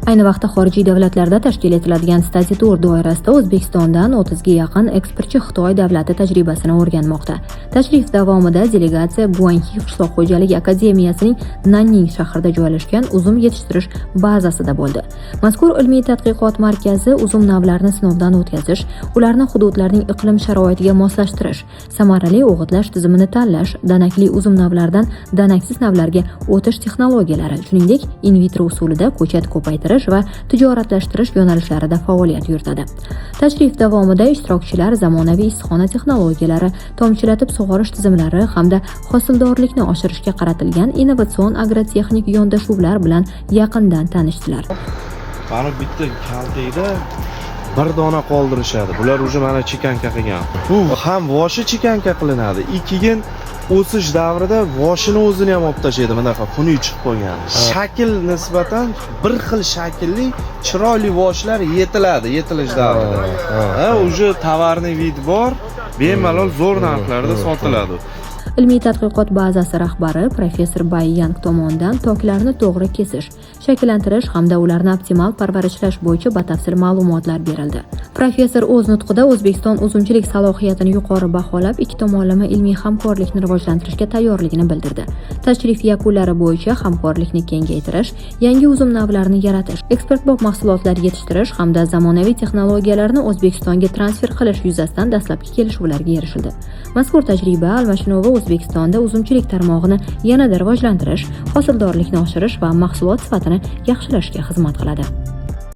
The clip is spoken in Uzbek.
Ayni vaqtda xorijiy davlatlarda tashkil etiladigan stazitur doirasida O'zbekistondan 30 ga yaqin ekspertchi Xitoy davlati tajribasini o'rganmoqda. Tashrif davomida delegatsiya Guanxi qishloq xo'jaligi akademiyasining Nanning shahrida joylashgan uzum yetishtirish bazasida bo'ldi. Mazkur ilmiy tadqiqot markazi uzum navlarini sinovdan o'tkazish, ularni hududlarning iqlim sharoitiga moslashtirish, samarali o'g'itlash tizimini tanlash, danakli uzum navlaridan danaksiz navlarga o'tish texnologiyalari, shuningdek in vitro usulida ko'chat ko'paytirish va tijoratlashtirish yo'nalishlarida faoliyat yuritadi. Tashrif davomida ishtirokchilar zamonaviy issiqxona texnologiyalari, tomchilatib sug'orish tizimlari hamda hosildorlikni oshirishga qaratilgan innovatsion agrotexnik yondashuvlar bilan yaqindan tanishdilar. Mana bitta kaltakda bir dona qoldirishadi. Bular уже mana chekanka qilgan. Bu ham voshi chekanka qilinadi. Keyin o'sish davrida voshini o'zini ham olib tashlaydi, bunaqa xunuk chiqib qolgan. Shakl nisbatan bir xil shaklli, chiroyli voshlar yetilish davrida. Уже tovarni vid bor, bemalol zo'r narxlarda sotiladi. Ilmiy tadqiqot bazasi rahbari professor Bay Yang tomonidan toklarni to'g'ri kesish, shakllantirish hamda ularni optimal parvarishlash bo'yicha batafsil ma'lumotlar berildi. Professor o'z nutqida O'zbekiston uzumchilik salohiyatini yuqori baholab, ikki tomonlama ilmiy hamkorlikni rivojlantirishga tayyorligini bildirdi. Tashrif yakunlari bo'yicha hamkorlikni kengaytirish, yangi uzum navlarini yaratish, eksportbop mahsulotlar yetishtirish hamda zamonaviy texnologiyalarni O'zbekistonga transfer qilish yuzasidan dastlabki kelishuvlarga erishildi. Mazkur tajriba almashinuvi O'zbekistonda uzumchilik tarmog'ini yanada rivojlantirish, hosildorlikni oshirish va mahsulot sifatini yaxshilashga xizmat qiladi.